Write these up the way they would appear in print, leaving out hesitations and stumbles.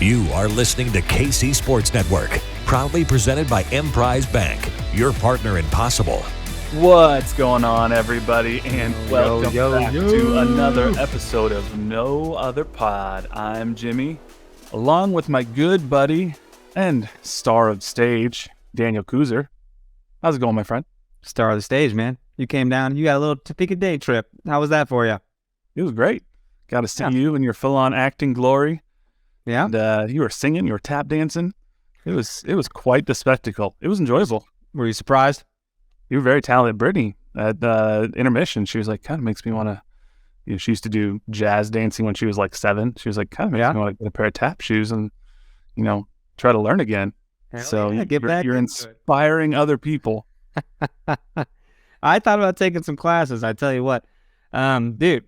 You are listening to KC Sports Network, proudly presented by Emprise Bank, your partner in possible. What's going on, everybody, and welcome back to another episode of No Other Pod. I'm Jimmy, along with my good buddy and star of stage, Daniel Kooser. How's it going, my friend? Star of the stage, man. You came down, you got a little Topeka day trip. How was that for you? It was great. Got to see you in your full-on acting glory. Yeah. And you were singing, you were tap dancing. It was quite the spectacle. It was enjoyable. Were you surprised? You were very talented. Brittany, at the intermission, she was like, kind of makes me want to, she used to do jazz dancing when she was like 7. She was like, kind of makes me want to get a pair of tap shoes and, try to learn again. Hell yeah, you're inspiring other people. I thought about taking some classes. I tell you what, dude,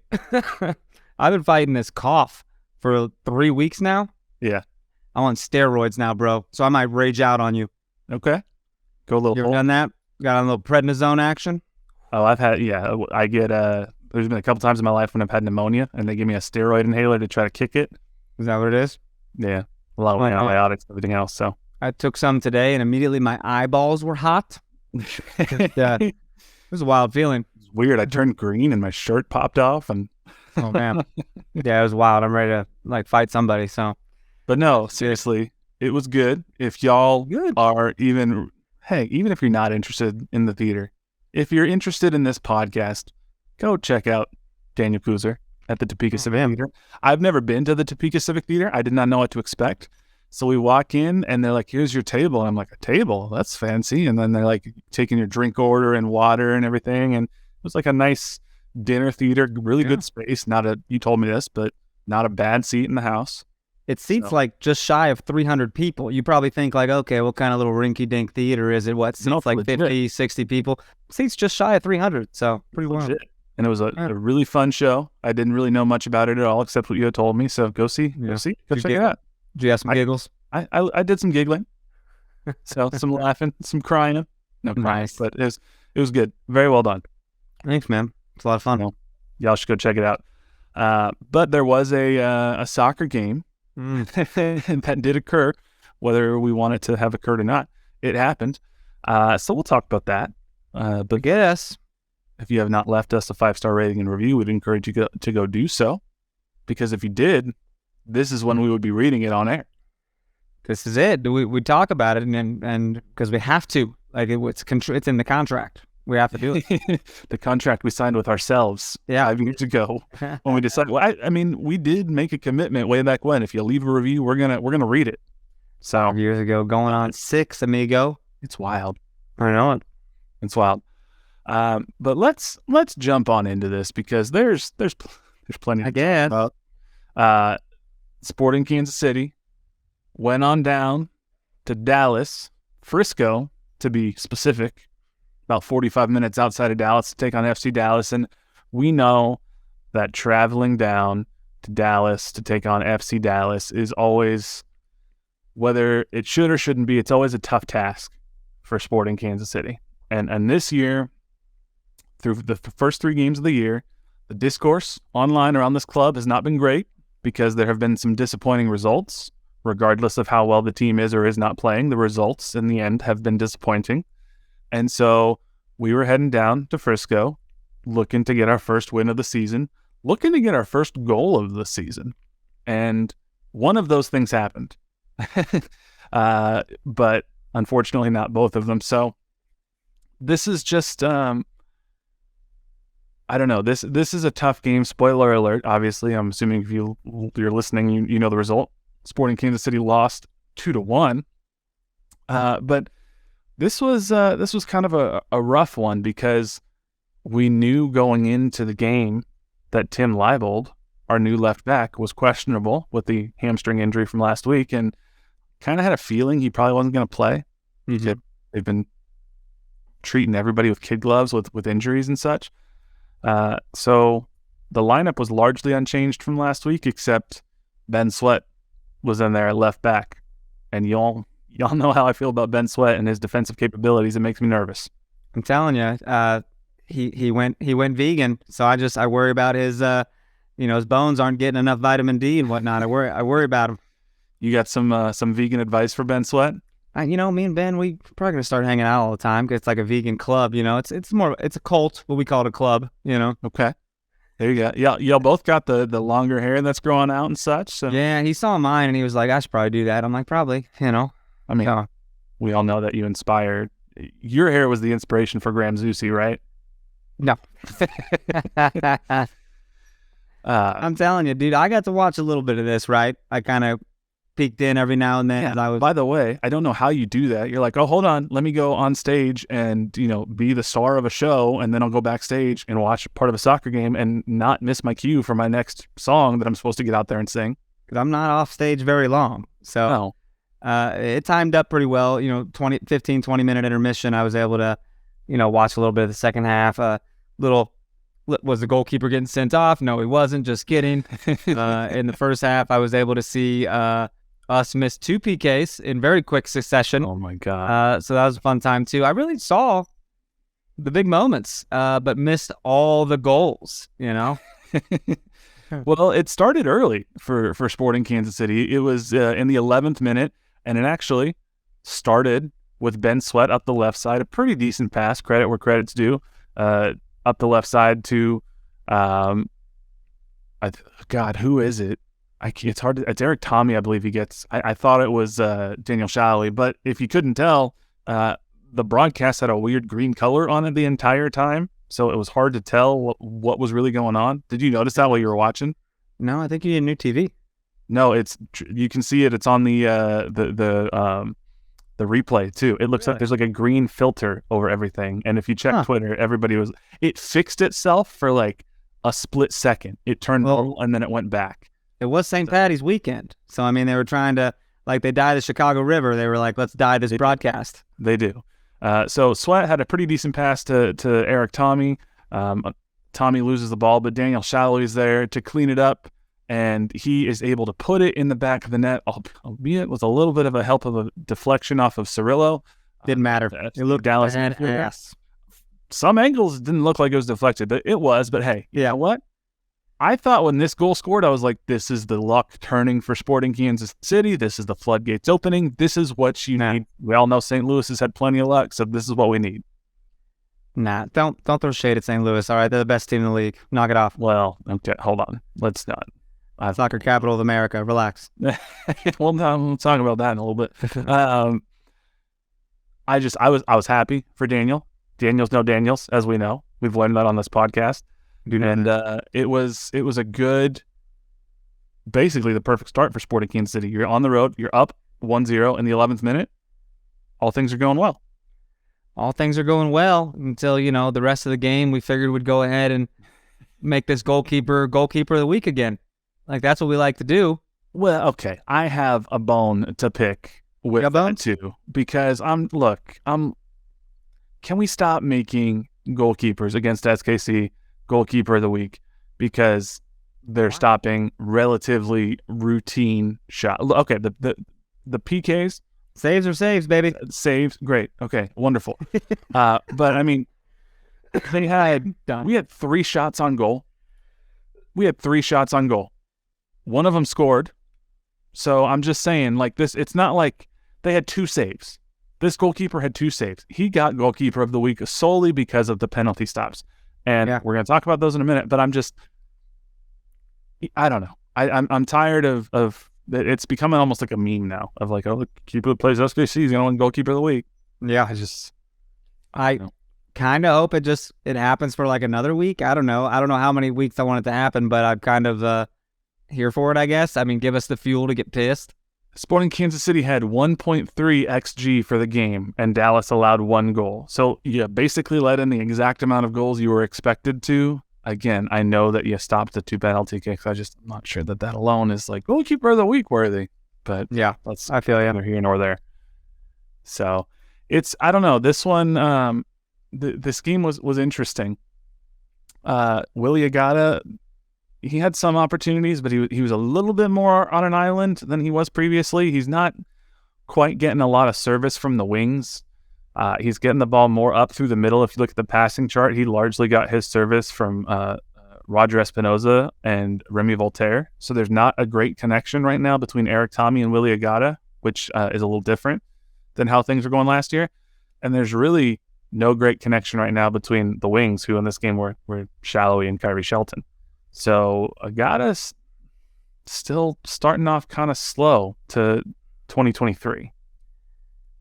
I've been fighting this cough for 3 weeks now. Yeah. I'm on steroids now, bro. So I might rage out on you. Okay. Go a little. You ever done that? Got a little prednisone action? Oh, I get, there's been a couple times in my life when I've had pneumonia and they give me a steroid inhaler to try to kick it. Is that what it is? Yeah. A lot of antibiotics, everything else. So I took some today and immediately my eyeballs were hot. It was a wild feeling. It's weird. I turned green and my shirt popped off and oh man. Yeah, it was wild. I'm ready to fight somebody. So, but no, seriously, it was good. If y'all are even if you're not interested in the theater, if you're interested in this podcast, go check out Daniel Kooser at the Topeka Civic Theater. I've never been to the Topeka Civic Theater. I did not know what to expect. So we walk in and they're like, here's your table. And I'm like, a table? That's fancy. And then they're like taking your drink order and water and everything. And it was like a nice dinner theater, really good space. You told me this, but not a bad seat in the house. It seats like just shy of 300 people. You probably think like, okay, what kind of little rinky-dink theater is it? What, seats like 50, 60 people? Seats just shy of 300, so pretty wild. And it was a really fun show. I didn't really know much about it at all, except what you had told me, so go check it out. Did you have some giggles? I did some giggling, so some laughing, some crying. No crying, nice. But it was good. Very well done. Thanks, man. It's a lot of fun. Y'all should go check it out. But there was a soccer game that did occur, whether we wanted to have occurred or not. It happened. So we'll talk about that. But yes, if you have not left us a 5-star rating and review, we'd encourage you to go do so. Because if you did, this is when we would be reading it on air. This is it. We talk about it, and because we have to. Like it's in the contract. We have to do it. The contract we signed with ourselves 5 years ago when we decided. Well, I mean, we did make a commitment way back when. If you leave a review, we're gonna read it. So 5 years ago, going on 6, amigo. It's wild. I know it. It's wild. But let's jump on into this because there's plenty. I guess. About. Sporting Kansas City went on down to Dallas, Frisco to be specific. About 45 minutes outside of Dallas to take on FC Dallas. And we know that traveling down to Dallas to take on FC Dallas is always, whether it should or shouldn't be, it's always a tough task for Sporting Kansas City. And this year, through the first 3 games of the year, the discourse online around this club has not been great because there have been some disappointing results. Regardless of how well the team is or is not playing, the results in the end have been disappointing. And so we were heading down to Frisco, looking to get our first win of the season, looking to get our first goal of the season. And one of those things happened. But unfortunately not both of them. So this is just, I don't know. This is a tough game. Spoiler alert, obviously. I'm assuming if you're listening, you know the result. Sporting Kansas City lost 2-1. But this was kind of a rough one because we knew going into the game that Tim Leibold, our new left back, was questionable with the hamstring injury from last week, and kind of had a feeling he probably wasn't going to play. Mm-hmm. They've been treating everybody with kid gloves with injuries and such. So the lineup was largely unchanged from last week, except Ben Sweat was in there at left back, and y'all know how I feel about Ben Sweat and his defensive capabilities. It makes me nervous. I'm telling you, he went vegan, so I worry about his his bones aren't getting enough vitamin D and whatnot. I worry about him. You got some vegan advice for Ben Sweat? Me and Ben, we probably gonna start hanging out all the time because it's like a vegan club. It's a cult, but we call it a club. Okay. There you go. Y'all both got the longer hair that's growing out and such. So. Yeah, he saw mine and he was like, I should probably do that. I'm like, probably. I mean, we all know that you inspired. Your hair was the inspiration for Graham Zusi, right? No. I'm telling you, dude, I got to watch a little bit of this, right? I kind of peeked in every now and then. Yeah. By the way, I don't know how you do that. You're like, oh, hold on, let me go on stage and be the star of a show, and then I'll go backstage and watch part of a soccer game and not miss my cue for my next song that I'm supposed to get out there and sing. Because I'm not off stage very long, so it timed up pretty well. 15-20 minute intermission. I was able to, watch a little bit of the second half. Was the goalkeeper getting sent off? No, he wasn't. Just kidding. In the first half, I was able to see us miss 2 PKs in very quick succession. Oh, my God. So that was a fun time, too. I really saw the big moments, but missed all the goals, Well, it started early for Sporting Kansas City. It was in the 11th minute, and it actually started with Ben Sweat up the left side. A pretty decent pass, credit where credit's due, up the left side to, God, who is it? It's hard to, it's Eric Tommy, I believe he gets. I thought it was Daniel Shalley, but if you couldn't tell, the broadcast had a weird green color on it the entire time, so it was hard to tell what was really going on. Did you notice that while you were watching? No, I think you need a new TV. No, you can see it. It's on the replay too. It looks like there's like a green filter over everything. And if you check Twitter, it fixed itself for like a split second. It turned normal and then it went back. It was St. Patty's weekend. So, they were trying to, they dye the Chicago River. They were like, let's dye this broadcast. They do. So Sweat had a pretty decent pass to Eric Tommy. Tommy loses the ball, but Daniel Shalley is there to clean it up. And he is able to put it in the back of the net, albeit with a little bit of a help of a deflection off of Cirillo. Didn't matter. It looked Dallas. badass. Some angles didn't look like it was deflected, but it was. But hey, yeah, what? I thought when this goal scored, I was like, this is the luck turning for Sporting Kansas City. This is the floodgates opening. This is what you need. We all know St. Louis has had plenty of luck, so this is what we need. Nah, don't throw shade at St. Louis. All right, they're the best team in the league. Knock it off. Well, okay, hold on. Let's not. Soccer capital of America. Relax. Well, no, we'll talk about that in a little bit. I was happy for Daniel. Daniel's no Daniels, as we know. We've learned that on this podcast. And it was a good, basically the perfect start for Sporting Kansas City. You're on the road. You're up 1-0 in the 11th minute. All things are going well. All things are going well until, the rest of the game we figured we'd go ahead and make this goalkeeper of the week again. Like, that's what we like to do. Well, okay. I have a bone to pick with that too, because can we stop making goalkeepers against SKC goalkeeper of the week because they're stopping relatively routine shots. Okay, the PKs. Saves are saves, baby. Saves, great. Okay, wonderful. But we had 3 shots on goal. One of them scored. So I'm just saying, like, this, it's not like they had 2 saves. This goalkeeper had 2 saves. He got goalkeeper of the week solely because of the penalty stops. And we're going to talk about those in a minute, but I don't know. I'm tired of it's becoming almost like a meme now of like, oh, the keeper that plays SKC is going to win goalkeeper of the week. Yeah. I kind of hope it happens for like another week. I don't know how many weeks I want it to happen, but I'm kind of here for it, I guess. Give us the fuel to get pissed. Sporting Kansas City had 1.3 XG for the game, and Dallas allowed 1 goal. So you basically let in the exact amount of goals you were expected to. Again, I know that you stopped the 2 penalty kicks. I'm not sure that alone is like goalkeeper of the week worthy. But yeah, I feel you. Neither here nor there. So I don't know. This one, the scheme was interesting. Willie Agata, he had some opportunities, but he was a little bit more on an island than he was previously. He's not quite getting a lot of service from the wings. He's getting the ball more up through the middle. If you look at the passing chart, he largely got his service from Roger Espinoza and Remy Voltaire. So there's not a great connection right now between Eric Tommy and Willie Agata, which is a little different than how things were going last year. And there's really no great connection right now between the wings, who in this game were Shallowy and Kyrie Shelton. So Agata's still starting off kind of slow to 2023.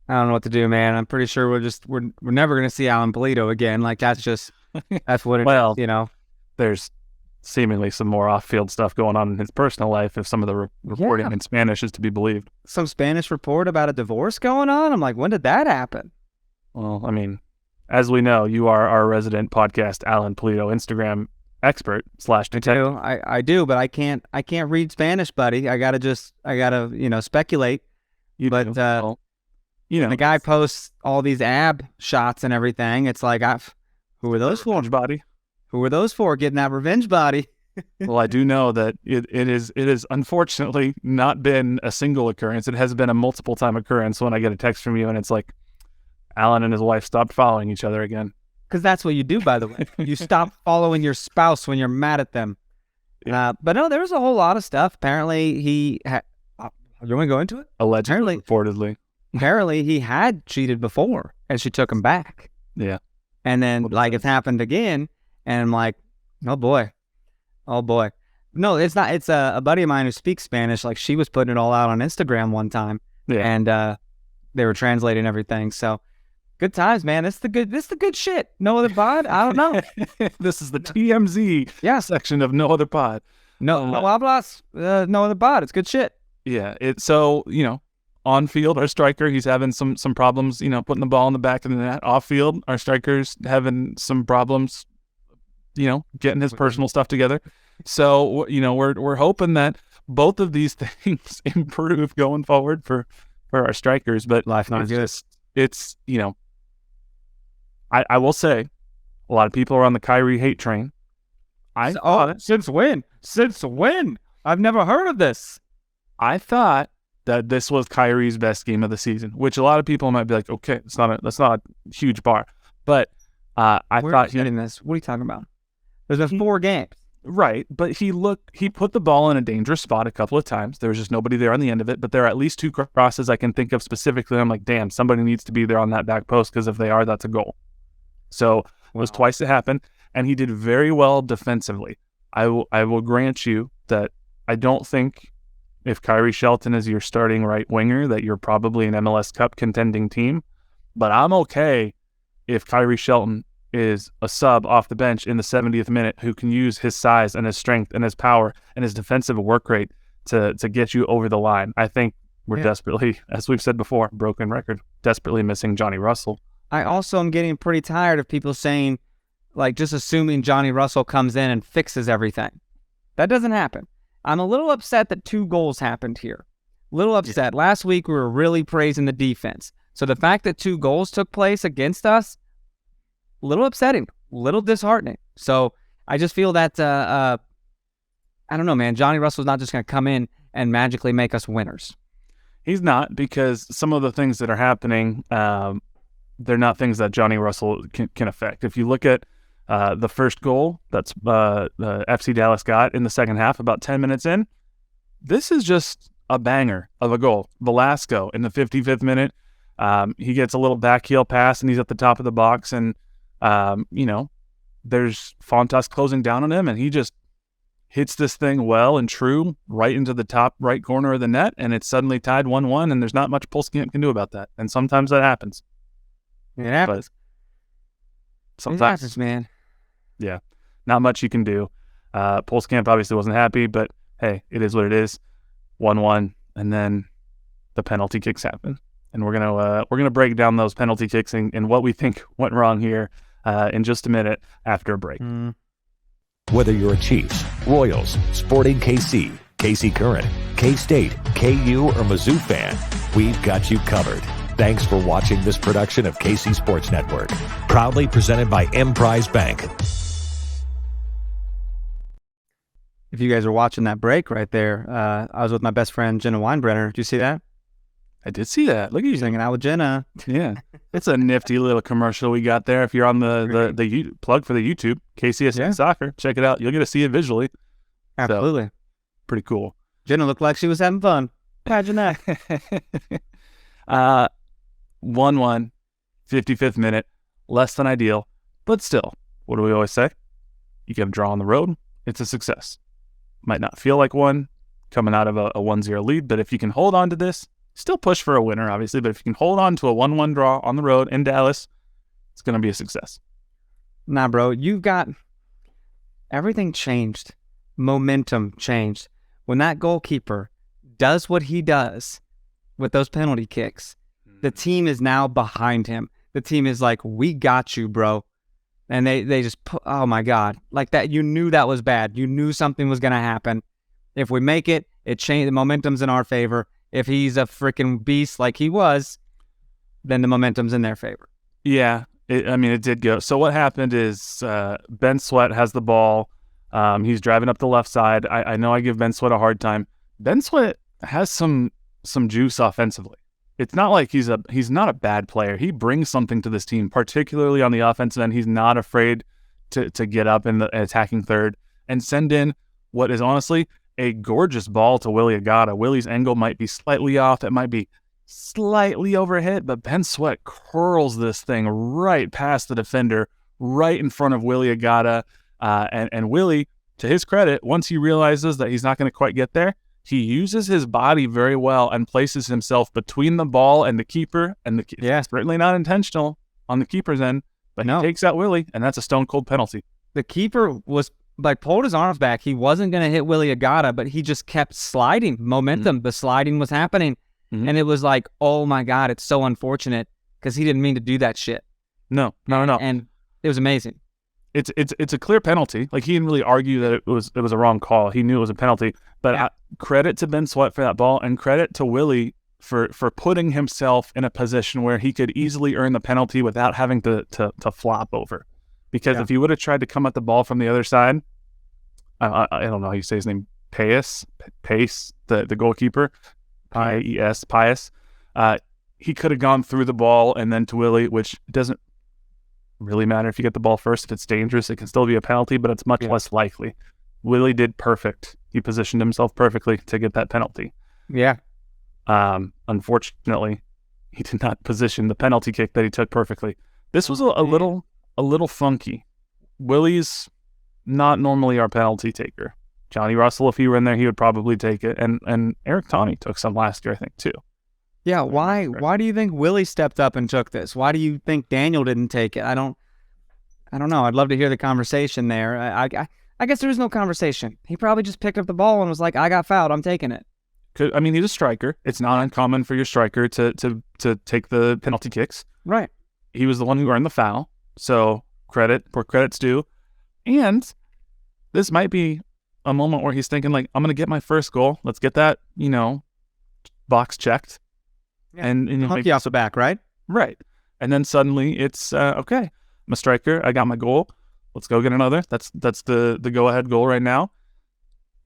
I don't know what to do, man. I'm pretty sure we're never going to see Alan Polito again. Like, that's what it well, is, you know? There's seemingly some more off-field stuff going on in his personal life if some of the reporting in Spanish is to be believed. Some Spanish report about a divorce going on? I'm like, when did that happen? Well, I mean, as we know, you are our resident podcast Alan Polito Instagram expert / detective. I do, but I can't read Spanish, buddy. I gotta speculate. The guy posts all these ab shots and everything. It's like, who are those for? Body. Who are those for? Getting that revenge body. Well, I do know that it is unfortunately not been a single occurrence. It has been a multiple time occurrence when I get a text from you and it's like, Alan and his wife stopped following each other again. Because that's what you do, by the way. You stop following your spouse when you're mad at them. Yeah. But no, there was a whole lot of stuff. Apparently, you want to go into it? Allegedly, reportedly. Apparently, he had cheated before, and she took him back. Yeah. And then, it's happened again, and I'm like, oh, boy. No, it's not. It's a buddy of mine who speaks Spanish. Like, she was putting it all out on Instagram one time, and they were translating everything, so... Good times, man. This is the good shit. No other pod? I don't know. This is the TMZ section of No Other Pod. No hablas. No other pod. It's good shit. Yeah. On field, our striker, he's having some problems, putting the ball in the back of the net. Off field, our striker's having some problems, getting his personal stuff together. So, we're hoping that both of these things improve going forward for our strikers. But life not good. It's I will say, a lot of people are on the Kyrie hate train. Since when? Since when? I've never heard of this. I thought that this was Kyrie's best game of the season, which a lot of people might be like, okay, that's not a huge bar. But I thought getting this. What are you talking about? There's been 4 games. Right, but he put the ball in a dangerous spot a couple of times. There was just nobody there on the end of it, but there are at least 2 crosses I can think of specifically. I'm like, damn, somebody needs to be there on that back post, because if they are, that's a goal. So it was twice it happened, and he did very well defensively. I will grant you that I don't think if Kyrie Shelton is your starting right winger that you're probably an MLS Cup contending team, but I'm okay if Kyrie Shelton is a sub off the bench in the 70th minute who can use his size and his strength and his power and his defensive work rate to get you over the line. I think we're desperately, as we've said before, broken record, desperately missing Johnny Russell. I also am getting pretty tired of people saying, just assuming Johnny Russell comes in and fixes everything. That doesn't happen. I'm a little upset that 2 goals happened here. A little upset. Last week, we were really praising the defense. So the fact that 2 goals took place against us, a little upsetting, a little disheartening. So I just feel that, I don't know, man, Johnny Russell's not just going to come in and magically make us winners. He's not, because some of the things that are happening, they're not things that Johnny Russell can affect. If you look at the first goal that's the FC Dallas got in the second half, about 10 minutes in, this is just a banger of a goal. Velasco in the 55th minute, he gets a little back heel pass and he's at the top of the box, and there's Fontas closing down on him, and he just hits this thing well and true right into the top right corner of the net, and it's suddenly tied 1-1, and there's not much Pulskamp can do about that. And sometimes that happens. It happens. But sometimes, it happens, man. Yeah, not much you can do. Pulskamp obviously wasn't happy, but hey, it is what it is. 1-1, and then the penalty kicks happen, and we're gonna break down those penalty kicks and what we think went wrong here in just a minute after a break. Whether you're a Chiefs, Royals, Sporting KC, KC Current, K-State, KU, or Mizzou fan, we've got you covered. Thanks for watching this production of KC Sports Network, proudly presented by Emprise Bank. If you guys are watching that break right there, I was with my best friend, Jenna Weinbrenner. Did you see that? I did see that. Look at you. He's hanging out with Jenna. Yeah. It's a nifty little commercial we got there. If you're on the plug for the YouTube, KCSN Soccer, check it out. You'll get to see it visually. Absolutely. So, pretty cool. Jenna looked like she was having fun. Imagine that. 1-1, 55th minute, less than ideal, but still, what do we always say? You get a draw on the road, it's a success. Might not feel like one coming out of a 1-0 lead, but if you can hold on to this, still push for a winner, obviously, but if you can hold on to a 1-1 draw on the road in Dallas, it's going to be a success. Nah, bro, you've got everything changed. Momentum changed. When that goalkeeper does what he does with those penalty kicks, the team is now behind him. The team is like, we got you, bro. And they just put, oh my God, like that. You knew that was bad. You knew something was going to happen. If we make it, it changed. The momentum's in our favor. If he's a freaking beast like he was, then the momentum's in their favor. Yeah, it did go. So what happened is Ben Sweat has the ball. He's driving up the left side. I know I give Ben Sweat a hard time. Ben Sweat has some juice offensively. It's not like he's not a bad player. He brings something to this team, particularly on the offensive end. He's not afraid to get up in the attacking third and send in what is honestly a gorgeous ball to Willie Agata. Willie's angle might be slightly off. It might be slightly overhit, but Ben Sweat curls this thing right past the defender, right in front of Willie Agata. And Willie, to his credit, once he realizes that he's not going to quite get there, he uses his body very well and places himself between the ball and the keeper. And it's certainly not intentional on the keeper's end, but he takes out Willie, and that's a stone cold penalty. The keeper was pulled his arms back. He wasn't going to hit Willie Agata, but he just kept sliding. Momentum, the sliding was happening. And it was like, oh my God, it's so unfortunate because he didn't mean to do that shit. No. And it was amazing. It's a clear penalty. Like, he didn't really argue that it was a wrong call. He knew it was a penalty. But credit to Ben Sweat for that ball, and credit to Willie for putting himself in a position where he could easily earn the penalty without having to flop over. Because if he would have tried to come at the ball from the other side, I don't know how you say his name, Pace, the goalkeeper, Pius, he could have gone through the ball and then to Willie, which doesn't really matter if you get the ball first. If it's dangerous, it can still be a penalty, but it's much less likely. Willie did perfect. He positioned himself perfectly to get that penalty. Yeah. Unfortunately, he did not position the penalty kick that he took perfectly. This was a little funky. Willie's not normally our penalty taker. Johnny Russell, if he were in there, he would probably take it. And Eric Tawney took some last year, I think, too. Yeah, why do you think Willie stepped up and took this? Why do you think Daniel didn't take it? I don't know. I'd love to hear the conversation there. I guess there is no conversation. He probably just picked up the ball and was like, I got fouled, I'm taking it. He's a striker. It's not uncommon for your striker to take the penalty kicks. Right. He was the one who earned the foul. So credit where credit's due. And this might be a moment where he's thinking, like, I'm going to get my first goal. Let's get that, box checked. Yeah. And monkey off the back, right? Right. And then suddenly it's, okay, I'm a striker. I got my goal. Let's go get another. That's the go-ahead goal right now.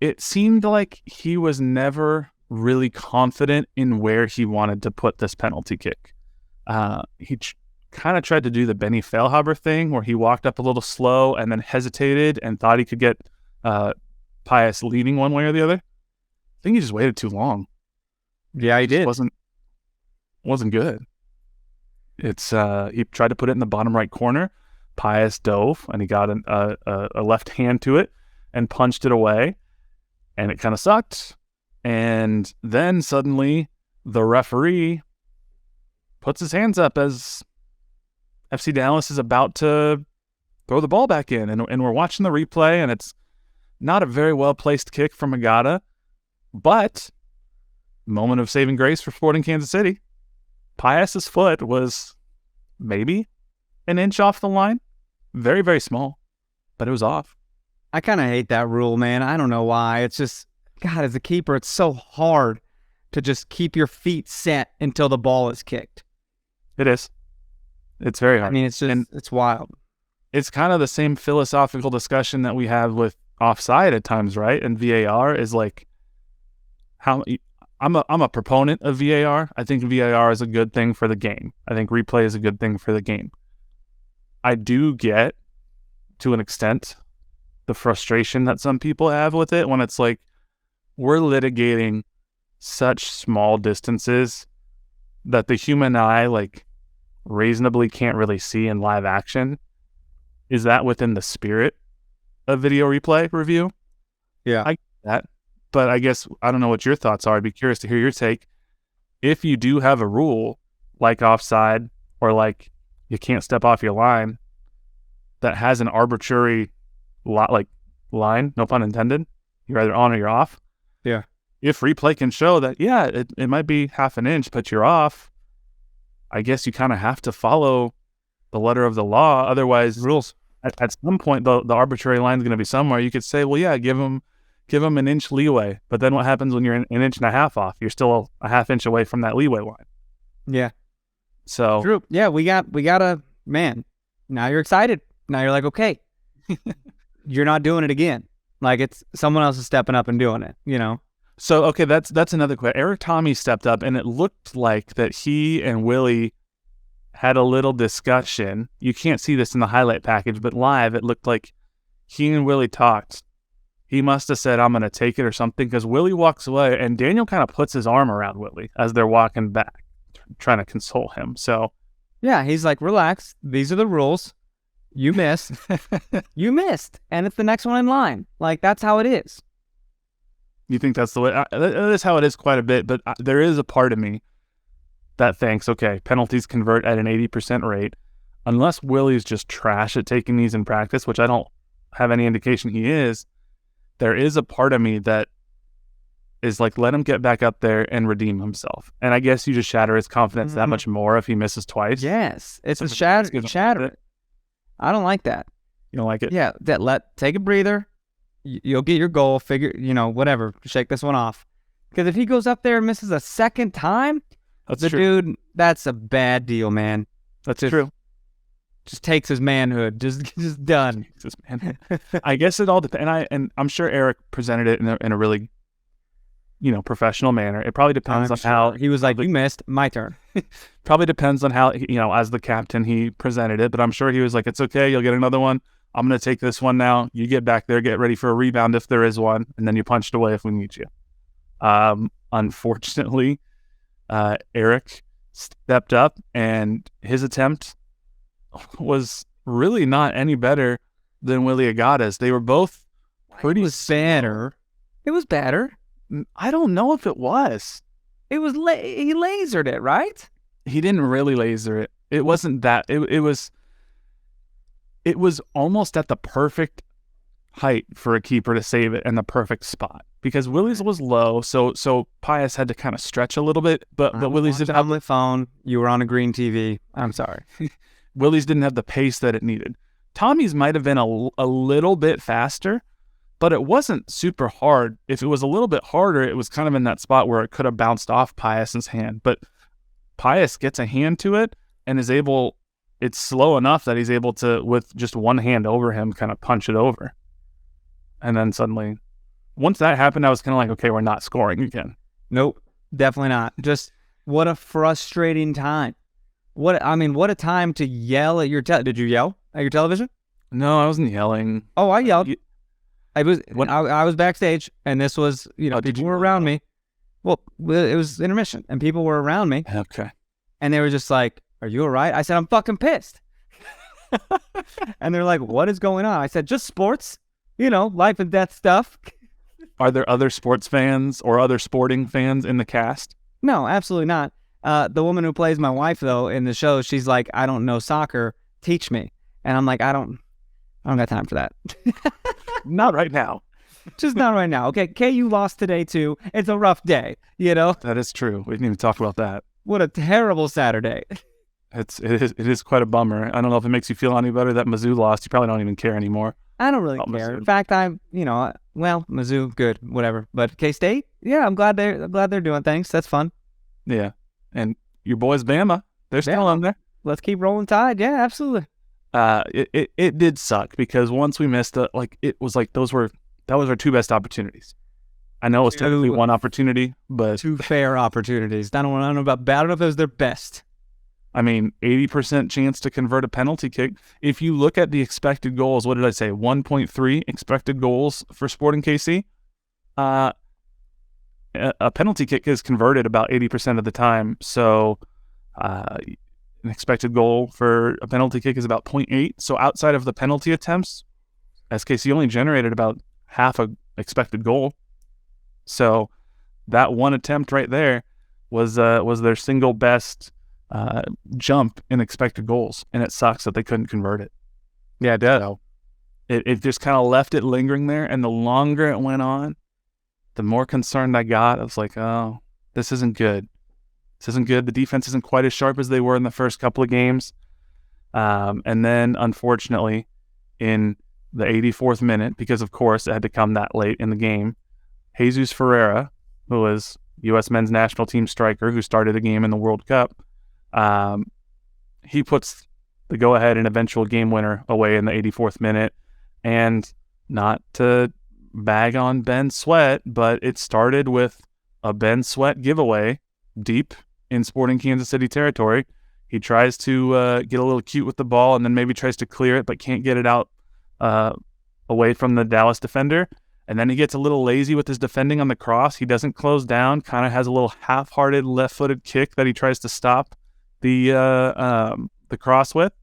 It seemed like he was never really confident in where he wanted to put this penalty kick. He kind of tried to do the Benny Feilhaber thing where he walked up a little slow and then hesitated and thought he could get Pius leaning one way or the other. I think he just waited too long. Yeah, he did. Wasn't good. It's he tried to put it in the bottom right corner. Pius dove and he got a left hand to it and punched it away, and it kind of sucked. And then suddenly the referee puts his hands up as FC Dallas is about to throw the ball back in, and we're watching the replay, and it's not a very well placed kick from Agata, but moment of saving grace for Sporting Kansas City. Pius's foot was maybe an inch off the line. Very, very small, but it was off. I kind of hate that rule, man. I don't know why. It's just, God, as a keeper, it's so hard to just keep your feet set until the ball is kicked. It is. It's very hard. It's just, it's wild. It's kind of the same philosophical discussion that we have with offside at times, right? And VAR is like, I'm I'm a proponent of VAR. I think VAR is a good thing for the game. I think replay is a good thing for the game. I do get, to an extent, the frustration that some people have with it when it's like we're litigating such small distances that the human eye like reasonably can't really see in live action. Is that within the spirit of video replay review? Yeah. I get that. But I guess, I don't know what your thoughts are. I'd be curious to hear your take. If you do have a rule like offside or like you can't step off your line that has an arbitrary line, no pun intended, you're either on or you're off. Yeah. If replay can show that, yeah, it might be half an inch, but you're off, I guess you kind of have to follow the letter of the law. Otherwise, Rules. At some point, the arbitrary line is going to be somewhere. You could say, well, yeah, give them an inch leeway. But then what happens when you're an inch and a half off? You're still a half inch away from that leeway line. Yeah. So True. Yeah, we got a man. Now you're excited. Now you're like, okay, you're not doing it again. Like it's someone else is stepping up and doing it, you know? So, okay, that's another question. Eric Tommy stepped up, and it looked like that he and Willie had a little discussion. You can't see this in the highlight package, but live, it looked like he and Willie talked. He must have said, I'm going to take it or something, because Willie walks away, and Daniel kind of puts his arm around Willie as they're walking back, trying to console him. So, yeah, he's like, relax. These are the rules. You missed. You missed. And it's the next one in line. Like, that's how it is. You think that's the way? That is how it is quite a bit, but there is a part of me that thinks, okay, penalties convert at an 80% rate. Unless Willie's just trash at taking these in practice, which I don't have any indication he is, there is a part of me that is like, let him get back up there and redeem himself. And I guess you just shatter his confidence that much more if he misses twice. Yes. It's a shatter. I don't like that. You don't like it? Yeah. Take a breather. You'll get your goal, whatever. Shake this one off. Because if he goes up there and misses a second time, That's true. Dude, that's a bad deal, man. That's true. Just takes his manhood. Just done. Jesus, man. I guess it all depends. And I'm sure Eric presented it in a really, professional manner. It probably depends on how he was like, you missed, my turn. Probably depends on how, as the captain, he presented it. But I'm sure he was like, it's okay. You'll get another one. I'm going to take this one now. You get back there, get ready for a rebound if there is one. And then you punch it away if we need you. Unfortunately, Eric stepped up, and his attempt was really not any better than Willie Agata's. They were both pretty better. It was better. I don't know if it was. It was he lasered it, right? He didn't really laser it. It wasn't that. It was almost at the perfect height for a keeper to save it and the perfect spot, because Willie's was low, so Pius had to kind of stretch a little bit, but Willie's didn't have the phone. You were on a green TV. I'm sorry. Willie's didn't have the pace that it needed. Tommy's might have been a little bit faster, but it wasn't super hard. If it was a little bit harder, it was kind of in that spot where it could have bounced off Pius's hand. But Pius gets a hand to it and is able. It's slow enough that he's able to, with just one hand over him, kind of punch it over. And then suddenly, once that happened, I was kind of like, okay, we're not scoring again. Nope, definitely not. Just what a frustrating time. What a time to yell at your did you yell at your television? No, I wasn't yelling. Oh, I yelled. I was backstage, and this was, people were around me. Well, it was intermission, and people were around me. Okay. And they were just like, are you all right? I said, I'm fucking pissed. And they're like, what is going on? I said, just sports, life and death stuff. Are there other sports fans or other sporting fans in the cast? No, absolutely not. The woman who plays my wife, though, in the show, she's like, I don't know soccer. Teach me. And I'm like, I don't got time for that. Not right now. Just not right now. Okay, KU lost today, too. It's a rough day, That is true. We didn't even talk about that. What a terrible Saturday. It is quite a bummer. I don't know if it makes you feel any better that Mizzou lost. You probably don't even care anymore. I don't really care. Mizzou. In fact, Mizzou, good, whatever. But K-State, yeah, I'm glad they're doing things. That's fun. Yeah, and your boys Bama, they're still on there. Let's keep rolling Tide. Yeah, absolutely. It did suck because once we missed it was like that was our two best opportunities. I know it was technically one opportunity, but 2 fair opportunities. I don't know if it was their best. I mean, 80% chance to convert a penalty kick. If you look at the expected goals, what did I say? 1.3 expected goals for Sporting KC. A penalty kick is converted about 80% of the time. So an expected goal for a penalty kick is about 0.8. So outside of the penalty attempts, SKC only generated about half a expected goal. So that one attempt right there was their single best jump in expected goals, and it sucks that they couldn't convert it. Yeah, it does. So it just kind of left it lingering there, and the longer it went on, the more concerned I got. I was like, oh, this isn't good. This isn't good. The defense isn't quite as sharp as they were in the first couple of games. And then, unfortunately, in the 84th minute, because, of course, it had to come that late in the game, Jesus Ferreira, who was U.S. men's national team striker who started the game in the World Cup, he puts the go-ahead and eventual game winner away in the 84th minute. And not to bag on Ben Sweat, but it started with a Ben Sweat giveaway deep in Sporting Kansas City territory. He tries to get a little cute with the ball and then maybe tries to clear it, but can't get it out away from the Dallas defender. And then he gets a little lazy with his defending on the cross. He doesn't close down, kind of has a little half-hearted left-footed kick that he tries to stop the cross with.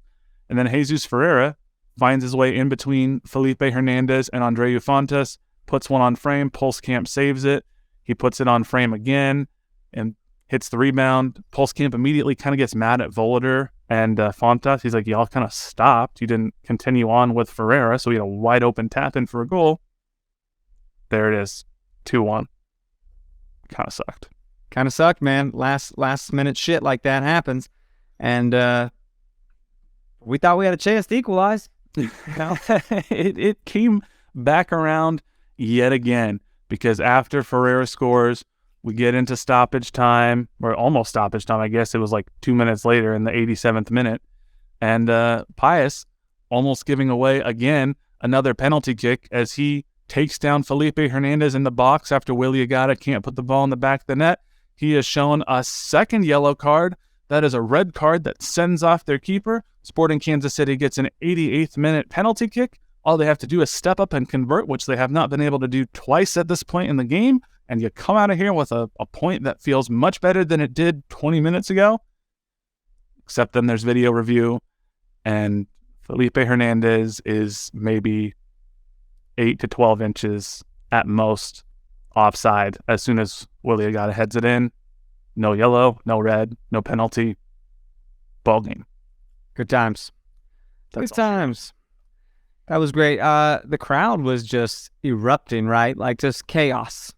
And then Jesus Ferreira finds his way in between Felipe Hernandez and Andreu Fontes, puts one on frame. Pulskamp saves it. He puts it on frame again and hits the rebound. Pulskamp immediately kind of gets mad at Volader and Fontes. He's like, y'all kind of stopped. You didn't continue on with Ferreira, so he had a wide open tap in for a goal. There it is, 2-1. Kind of sucked. Kind of sucked, man. Last minute shit like that happens. And we thought we had a chance to equalize. It came back around yet again, because after Ferreira scores, we get into stoppage time, or almost stoppage time. I guess it was like 2 minutes later in the 87th minute. And Pius almost giving away again another penalty kick as he takes down Felipe Hernandez in the box after Willie Agata can't put the ball in the back of the net. He has shown a second yellow card. That is a red card that sends off their keeper. Sporting Kansas City gets an 88th minute penalty kick. All they have to do is step up and convert, which they have not been able to do twice at this point in the game. And you come out of here with a point that feels much better than it did 20 minutes ago. Except then there's video review, and Felipe Hernandez is maybe 8 to 12 inches at most offside as soon as Willie Agata heads it in. No yellow, no red, no penalty. Ball game. Good times. Good times. That was great. The crowd was just erupting, right? Like just chaos.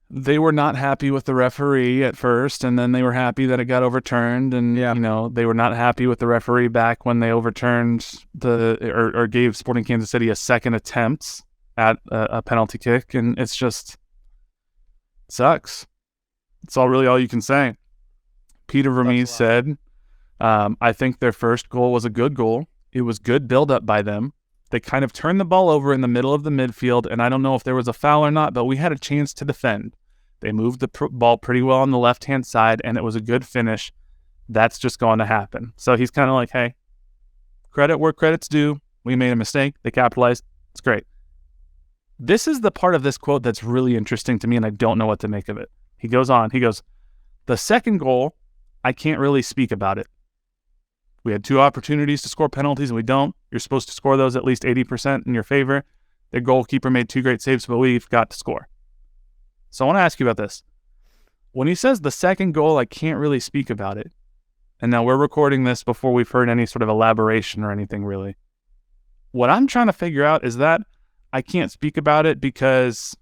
They were not happy with the referee at first, and then they were happy that it got overturned. And, you know, they were not happy with the referee back when they overturned or gave Sporting Kansas City a second attempt at a penalty kick. And it's just sucks. It's all you can say. Peter Vermees said, I think their first goal was a good goal. It was good build-up by them. They kind of turned the ball over in the middle of the midfield, and I don't know if there was a foul or not, but we had a chance to defend. They moved the ball pretty well on the left-hand side, and it was a good finish. That's just going to happen. So he's kind of like, hey, credit where credit's due. We made a mistake. They capitalized. It's great. This is the part of this quote that's really interesting to me, and I don't know what to make of it. He goes on. He goes, the second goal, I can't really speak about it. We had 2 opportunities to score penalties, and we don't. You're supposed to score those at least 80% in your favor. Their goalkeeper made 2 great saves, but we've got to score. So I want to ask you about this. When he says the second goal, I can't really speak about it, and now we're recording this before we've heard any sort of elaboration or anything really. What I'm trying to figure out is that I can't speak about it because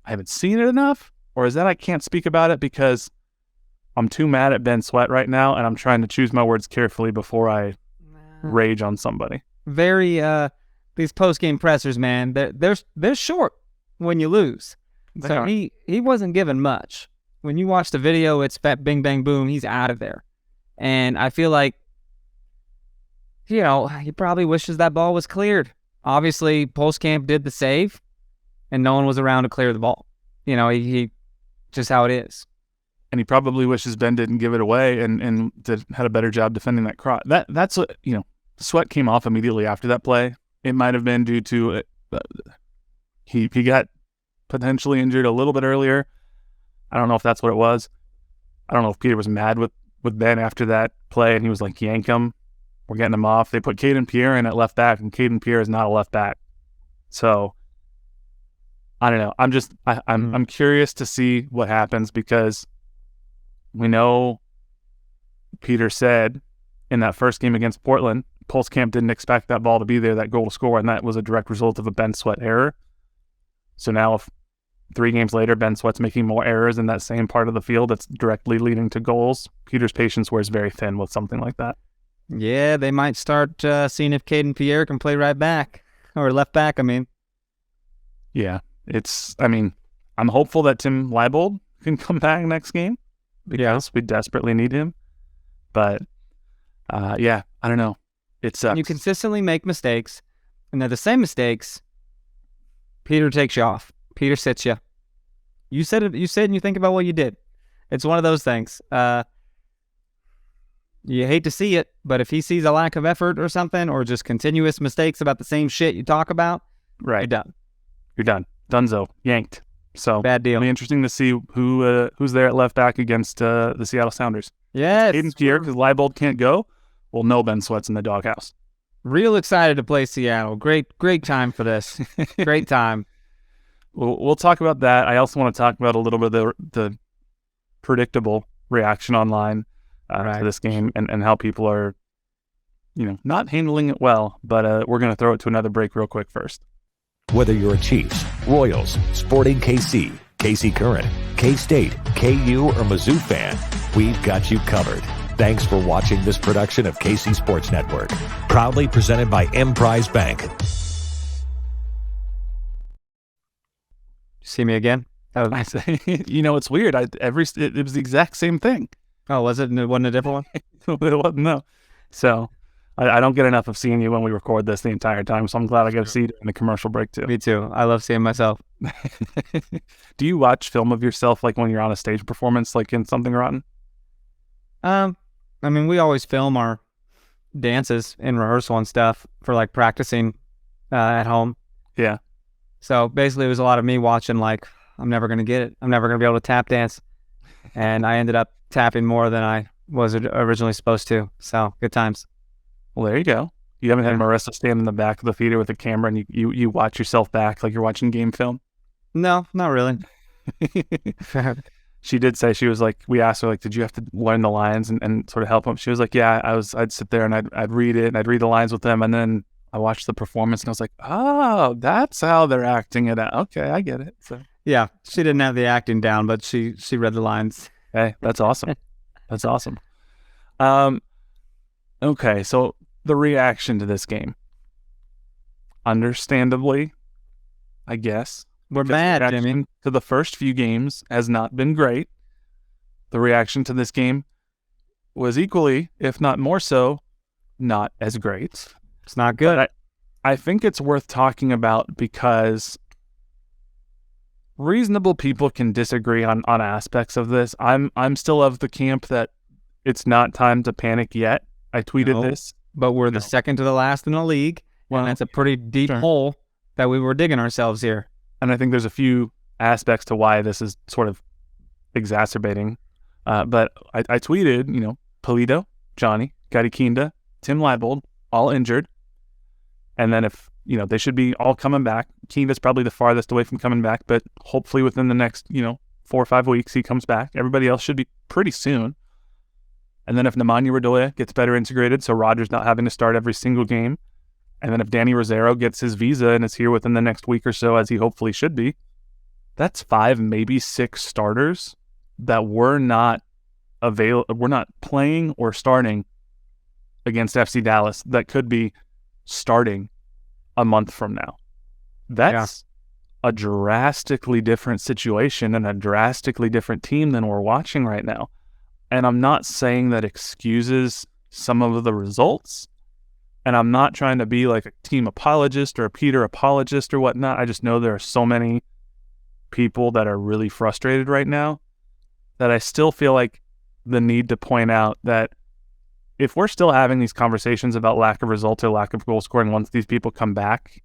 I haven't seen it enough, or is that I can't speak about it because I'm too mad at Ben Sweat right now, and I'm trying to choose my words carefully before I rage on somebody. Very, these post-game pressers, man, they're short when you lose. So he wasn't given much. When you watch the video, it's fat bing, bang, boom, he's out of there. And I feel like, you know, he probably wishes that ball was cleared. Obviously, Pulskamp did the save, and no one was around to clear the ball. he just how it is. And he probably wishes Ben didn't give it away and had a better job defending that cross. That's what, Sweat came off immediately after that play. It might have been due to he got potentially injured a little bit earlier. I don't know if that's what it was. I don't know if Peter was mad with Ben after that play and he was like, yank him. We're getting him off. They put Caden Pierre in at left back, and Caden Pierre is not a left back. So I don't know. I'm curious to see what happens, because we know Peter said in that first game against Portland, Pulse Camp didn't expect that ball to be there, that goal to score, and that was a direct result of a Ben Sweat error. So now if 3 games later Ben Sweat's making more errors in that same part of the field that's directly leading to goals, Peter's patience wears very thin with something like that. Yeah, they might start seeing if Caden Pierre can play right back, or left back, I mean. Yeah, I'm hopeful that Tim Leibold can come back next game, because we desperately need him. But, I don't know. It sucks. You consistently make mistakes, and they're the same mistakes. Peter takes you off. Peter sits you. You said it. You said, and you think about what you did. It's one of those things. You hate to see it, but if he sees a lack of effort or something, or just continuous mistakes about the same shit you talk about, right, you're done. You're done. Dunzo. Yanked. So bad deal. It'll be interesting to see who's there at left back against the Seattle Sounders. Yes. Caden Pierre, because Leibold can't go. Well, no Ben Sweat's in the doghouse. Real excited to play Seattle. Great time for this. Great time. We'll talk about that. I also want to talk about a little bit of the predictable reaction online to this game, and how people are, not handling it well. But we're going to throw it to another break real quick first. Whether you're a Chiefs, Royals, Sporting KC, KC Current, K-State, KU, or Mizzou fan, we've got you covered. Thanks for watching this production of KC Sports Network, proudly presented by Emprise Bank. See me again? I say, it's weird. It was the exact same thing. Oh, was it? It wasn't a different one? It wasn't, no. So I don't get enough of seeing you when we record this the entire time, so I'm glad I get to see you in the commercial break too. Me too. I love seeing myself. Do you watch film of yourself like when you're on a stage performance, like in Something Rotten? We always film our dances in rehearsal and stuff for like practicing at home. Yeah. So basically it was a lot of me watching like, I'm never going to get it. I'm never going to be able to tap dance. And I ended up tapping more than I was originally supposed to. So good times. Well, there you go. You haven't had Marissa stand in the back of the theater with a camera and you watch yourself back like you're watching game film? No, not really. She did say, she was like, we asked her, like, did you have to learn the lines and sort of help them? She was like, yeah, I'd sit there and I'd read it and I'd read the lines with them. And then I watched the performance and I was like, oh, that's how they're acting it out. Okay, I get it. So yeah, she didn't have the acting down, but she read the lines. Hey, that's awesome. That's awesome. Okay, so the reaction to this game, understandably, I guess. We're mad, Jimmy. To the first few games has not been great. The reaction to this game was equally, if not more so, not as great. It's not good. But I think it's worth talking about because reasonable people can disagree on aspects of this. I'm still of the camp that it's not time to panic yet. I tweeted this. But we're the second to the last in the league. Well, and that's a pretty deep hole that we were digging ourselves here. And I think there's a few aspects to why this is sort of exacerbating. But I tweeted, Polito, Johnny, Gadikinda, Tim Leibold, all injured. And then if, they should be all coming back. Kinda's probably the farthest away from coming back, but hopefully within the next, 4 or 5 weeks, he comes back. Everybody else should be pretty soon. And then if Nemanja Radoja gets better integrated, so Roger's not having to start every single game. And then if Danny Rosero gets his visa and is here within the next week or so, as he hopefully should be, that's 5, maybe 6 starters that were not playing or starting against FC Dallas that could be starting a month from now. That's a drastically different situation and a drastically different team than we're watching right now. And I'm not saying that excuses some of the results. And I'm not trying to be like a team apologist or a Peter apologist or whatnot. I just know there are so many people that are really frustrated right now that I still feel like the need to point out that if we're still having these conversations about lack of results or lack of goal scoring once these people come back,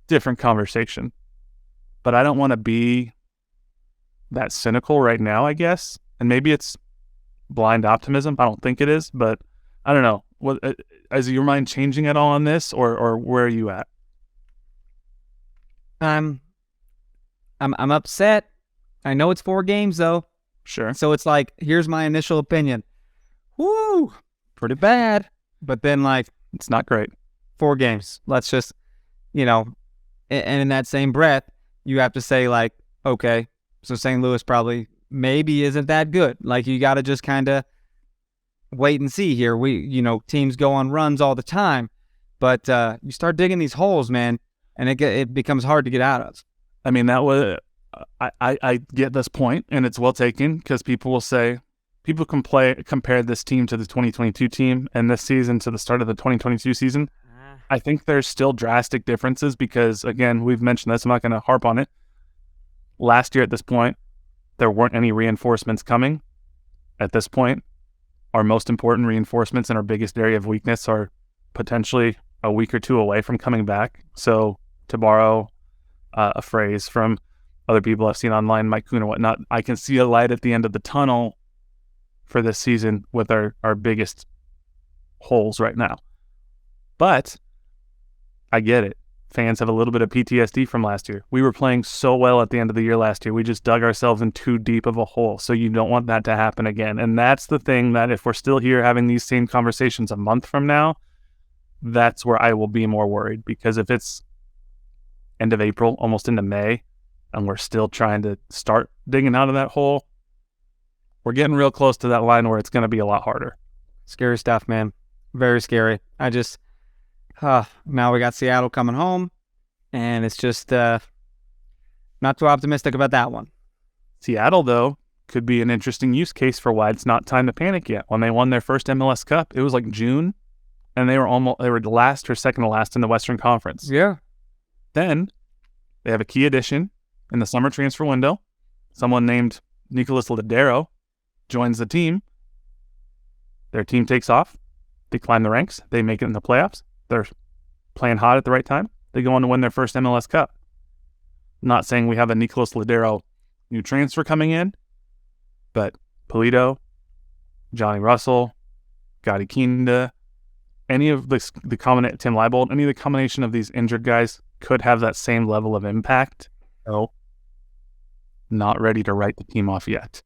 different conversation. But I don't want to be that cynical right now, I guess. And maybe it's blind optimism. I don't think it is, but I don't know. What is your mind changing at all on this, or where are you at? I'm upset. I know it's 4 games though. Sure. So it's like, here's my initial opinion. Woo, pretty bad. But then like, it's not great. 4 games. Let's just, and in that same breath, you have to say like, okay, so St. Louis probably maybe isn't that good. Like you got to just kind of wait and see here. Teams go on runs all the time, but you start digging these holes, man, and it becomes hard to get out of. I mean, that was I get this point, and it's well taken because people can compare this team to the 2022 team and this season to the start of the 2022 season. I think there's still drastic differences because, again, we've mentioned this. I'm not going to harp on it. Last year at this point, there weren't any reinforcements coming. At this point, our most important reinforcements and our biggest area of weakness are potentially a week or 2 away from coming back. So to borrow a phrase from other people I've seen online, Mike Kuhn or whatnot, I can see a light at the end of the tunnel for this season with our biggest holes right now. But I get it. Fans have a little bit of PTSD from last year. We were playing so well at the end of the year last year. We just dug ourselves in too deep of a hole. So you don't want that to happen again. And that's the thing that if we're still here having these same conversations a month from now, that's where I will be more worried. Because if it's end of April, almost into May, and we're still trying to start digging out of that hole, we're getting real close to that line where it's going to be a lot harder. Scary stuff, man. Very scary. Now we got Seattle coming home, and it's just not too optimistic about that one. Seattle, though, could be an interesting use case for why it's not time to panic yet. When they won their first MLS Cup, it was like June, and they were last or second to last in the Western Conference. Yeah. Then they have a key addition in the summer transfer window. Someone named Nicolas Ladero joins the team. Their team takes off. They climb the ranks. They make it in the playoffs. They're playing hot at the right time. They go on to win their first MLS Cup. Not saying we have a Nicolas Ladero new transfer coming in, but Polito, Johnny Russell, Gotti Kinda, any of the Tim Leibold, any of the combination of these injured guys could have that same level of impact. So, not ready to write the team off yet.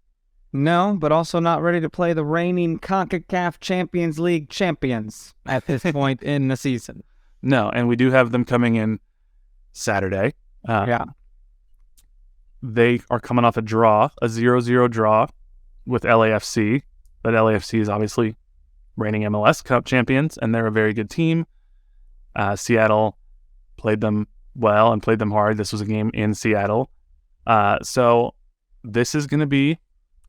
No, but also not ready to play the reigning CONCACAF Champions League champions at this point in the season. No, and we do have them coming in Saturday. Yeah. They are coming off a 0-0 draw with LAFC. But LAFC is obviously reigning MLS Cup champions, and they're a very good team. Seattle played them well and played them hard. This was a game in Seattle. So this is going to be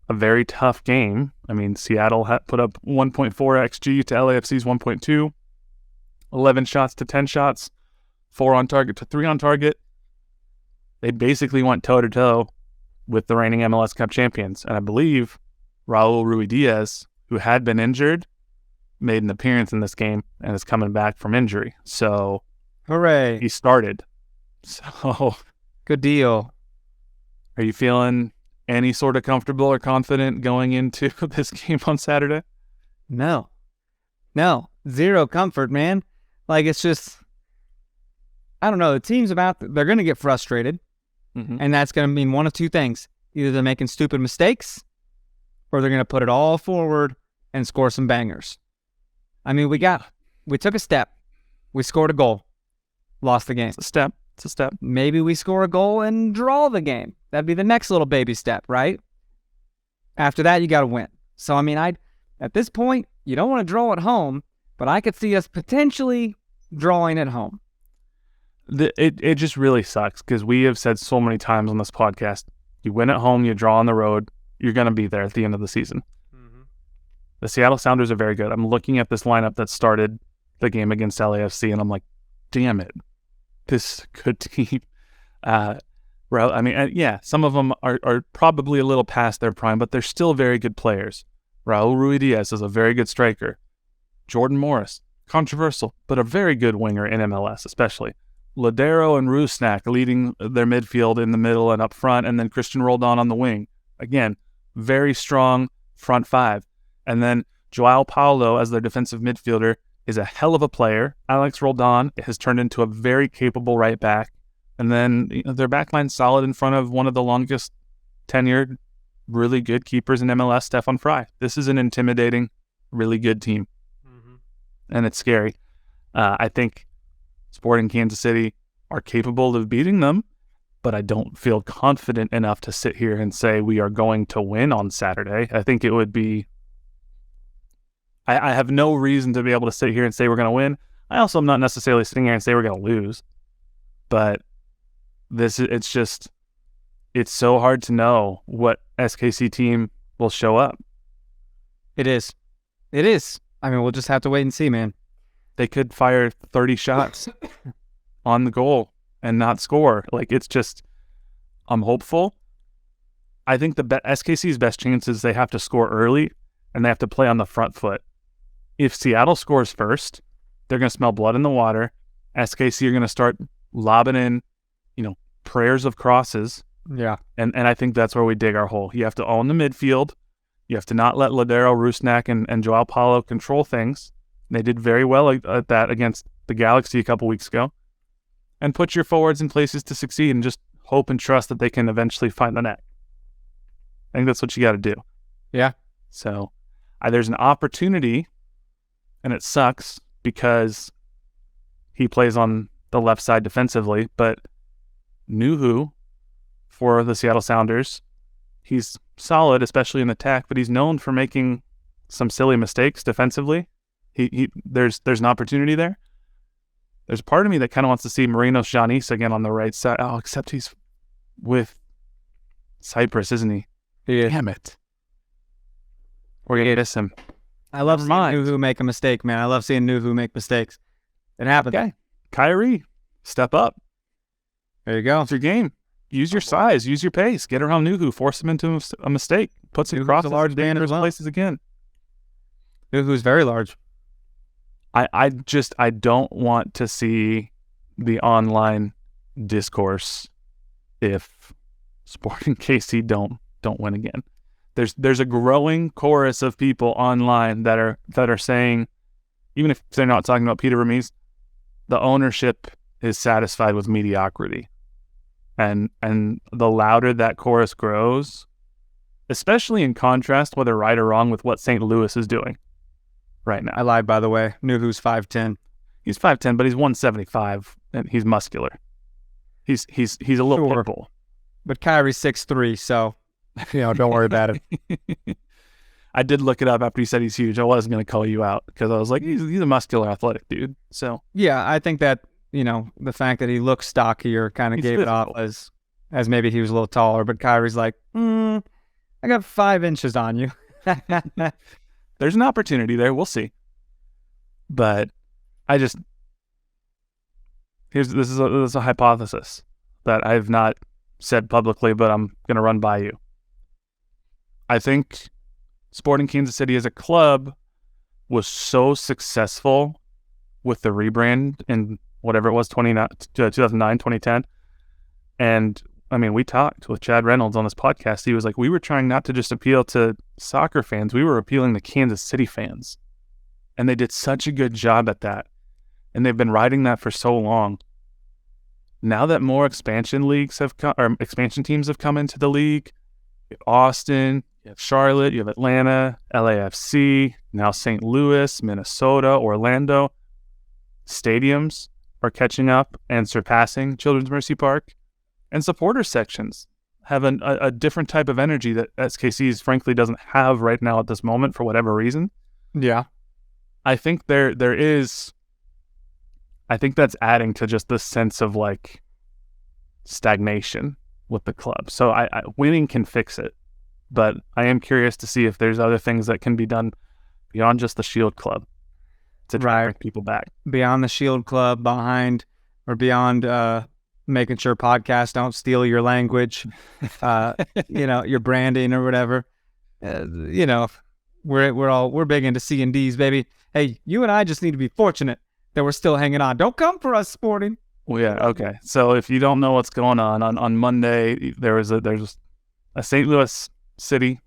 a very tough game. I mean, Seattle put up 1.4 XG to LAFC's 1.2, 11 shots to 10 shots, 4 on target to 3 on target. They basically went toe-to-toe with the reigning MLS Cup champions. And I believe Raul Ruidiaz, who had been injured, made an appearance in this game and is coming back from injury. So, hooray. He started. So, good deal. Are you feeling any sort of comfortable or confident going into this game on Saturday? No. Zero comfort, man. Like, it's just, I don't know. The team's they're going to get frustrated. Mm-hmm. And that's going to mean one of two things. Either they're making stupid mistakes or they're going to put it all forward and score some bangers. I mean, we took a step. We scored a goal. Lost the game. It's a step. Maybe we score a goal and draw the game. That'd be the next little baby step, right? After that, you got to win. So, I mean, at this point, you don't want to draw at home, but I could see us potentially drawing at home. It just really sucks because we have said so many times on this podcast, you win at home, you draw on the road, you're going to be there at the end of the season. Mm-hmm. The Seattle Sounders are very good. I'm looking at this lineup that started the game against LAFC, and I'm like, damn it, this is a good team. I mean, yeah, some of them are probably a little past their prime, but they're still very good players. Raul Ruidiaz is a very good striker. Jordan Morris, controversial, but a very good winger in MLS, especially. Ladero and Rusnak leading their midfield in the middle and up front, and then Christian Roldan on the wing. Again, very strong front five. And then Joao Paulo as their defensive midfielder is a hell of a player. Alex Roldan has turned into a very capable right back. And then their backline's solid in front of one of the longest tenured, really good keepers in MLS, Stefan Fry. This is an intimidating, really good team. And it's scary. I think Sporting Kansas City are capable of beating them, but I don't feel confident enough to sit here and say we are going to win on Saturday. I think it would be... I have no reason to be able to sit here and say we're going to win. I also am not necessarily sitting here and say we're going to lose. But it's so hard to know what SKC team will show up. It is. I mean, we'll just have to wait and see, man. They could fire 30 shots on the goal and not score. Like, it's just, I'm hopeful. I think SKC's best chance is they have to score early and they have to play on the front foot. If Seattle scores first, they're going to smell blood in the water. SKC are going to start lobbing in, prayers of crosses. Yeah. And I think that's where we dig our hole. You have to own the midfield. You have to not let Ladero, Rusnak, and Joao Paulo control things. They did very well at that against the Galaxy a couple weeks ago. And put your forwards in places to succeed and just hope and trust that they can eventually find the net. I think that's what you got to do. Yeah. So there's an opportunity, and it sucks because he plays on the left side defensively, but Nuhu for the Seattle Sounders, he's solid, especially in attack, but he's known for making some silly mistakes defensively. There's an opportunity there. There's a part of me that kind of wants to see Marinos Janis again on the right side. Oh, except he's with Cyprus, isn't he? Yeah. Damn it. We're going to miss him. I love seeing Nuhu make a mistake, man. I love seeing Nuhu make mistakes. It happens. Okay. Kyrie, step up. There you go. It's your game. Use your size. Use your pace. Get around Nuhu. Force him into a mistake. Puts him across a large man as well. Places again. Nuhu's very large. I don't want to see the online discourse if Sporting KC don't win again. There's a growing chorus of people online that are saying, even if they're not talking about Peter Vermes, the ownership is satisfied with mediocrity. And the louder that chorus grows, especially in contrast, whether right or wrong, with what St. Louis is doing right now. I lied, by the way. Nuhu's 5'10". He's 5'10", but he's 175, and he's muscular. He's a little pit bull. But Kyrie's 6'3", so don't worry about it. I did look it up after he said he's huge. I wasn't going to call you out because I was like, he's a muscular, athletic dude. So yeah, I think that the fact that he looks stockier kind of gave physical. It off as maybe he was a little taller. But Kyrie's like, I got 5 inches on you. There's an opportunity there. We'll see. But this is a hypothesis that I've not said publicly, but I'm going to run by you. I think Sporting Kansas City as a club was so successful with the rebrand in whatever it was, 2009, 2010. And I mean, we talked with Chad Reynolds on this podcast. He was like, we were trying not to just appeal to soccer fans. We were appealing to Kansas City fans. And they did such a good job at that. And they've been riding that for so long. Now that more expansion teams have come into the league, you have Austin, you have Charlotte, you have Atlanta, LAFC, now St. Louis, Minnesota, Orlando. Stadiums are catching up and surpassing Children's Mercy Park. And supporter sections have a different type of energy that SKC's frankly doesn't have right now at this moment for whatever reason. Yeah. I think I think that's adding to just this sense of like stagnation with the club. So winning can fix it, but I am curious to see if there's other things that can be done beyond just the Shield Club to try to bring people back. Beyond the Shield Club, beyond making sure podcasts don't steal your language, your branding or whatever. We're big into C&Ds, baby. Hey, you and I just need to be fortunate that we're still hanging on. Don't come for us, Sporting. Well, yeah, okay. So if you don't know what's going on Monday, there's a St. Louis City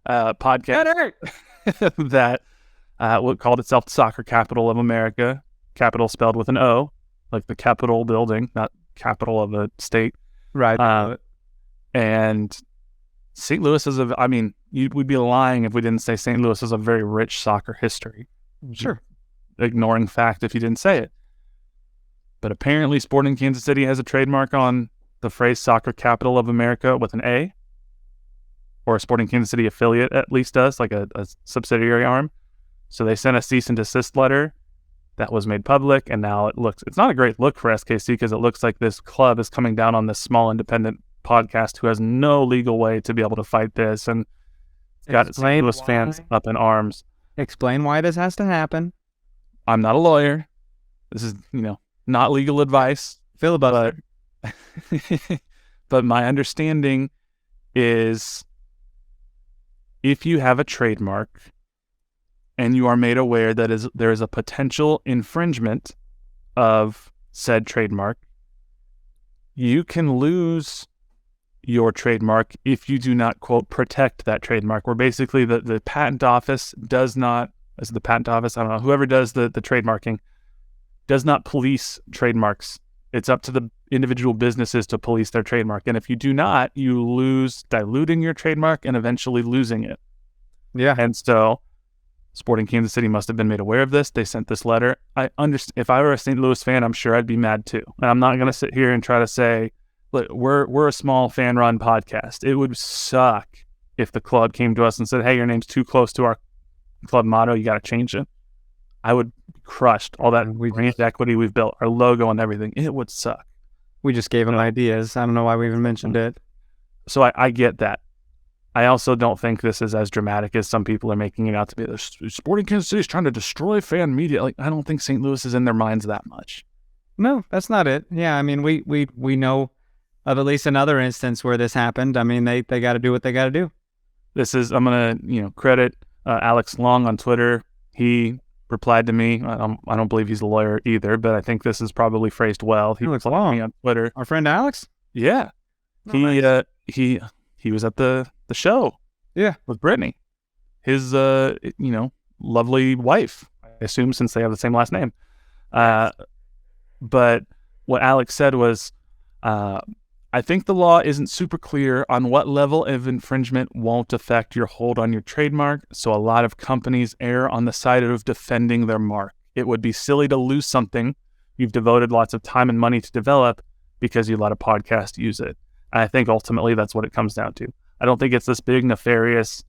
podcast that called itself the Soccer Capital of America. Capital spelled with an O, like the Capitol building, not capital of a state. Right. And St. Louis we'd be lying if we didn't say St. Louis has a very rich soccer history. Sure. Ignoring fact if you didn't say it. But apparently Sporting Kansas City has a trademark on the phrase Soccer Capital of America with an A, or a Sporting Kansas City affiliate at least does, like a subsidiary arm. So they sent a cease and desist letter that was made public, and now it's not a great look for SKC because it looks like this club is coming down on this small independent podcast who has no legal way to be able to fight this, and got St. Louis fans up in arms. Explain why this has to happen. I'm not a lawyer. This is, not legal advice. Filibuster. But my understanding is if you have a trademark and you are made aware that there is a potential infringement of said trademark, you can lose your trademark if you do not, quote, protect that trademark, where basically the patent office does not, as the patent office, I don't know, whoever does the trademarking, does not police trademarks. It's up to the individual businesses to police their trademark. And if you do not, you lose diluting your trademark and eventually losing it. Yeah. And so Sporting Kansas City must have been made aware of this. They sent this letter. I understand. If I were a St. Louis fan, I'm sure I'd be mad too. And I'm not going to sit here and try to say, look, we're a small fan-run podcast. It would suck if the club came to us and said, hey, your name's too close to our club motto. You got to change it. I would be crushed. All that brand equity we've built, our logo and everything. It would suck. We just gave them ideas. I don't know why we even mentioned it. So I get that. I also don't think this is as dramatic as some people are making it out to be. Sporting Kansas City is trying to destroy fan media. Like, I don't think St. Louis is in their minds that much. No, that's not it. Yeah, I mean, we know of at least another instance where this happened. I mean, they got to do what they got to do. I'm going to credit Alex Long on Twitter. He replied to me. I don't believe he's a lawyer either, but I think this is probably phrased well. He Alex Long me on Twitter. Our friend Alex? Yeah. Oh, He was at the show. Yeah. With Brittany. His lovely wife, I assume, since they have the same last name. But what Alex said was, I think the law isn't super clear on what level of infringement won't affect your hold on your trademark, so a lot of companies err on the side of defending their mark. It would be silly to lose something you've devoted lots of time and money to develop because you let a podcast use it. And I think ultimately that's what it comes down to. I don't think it's this big, nefarious,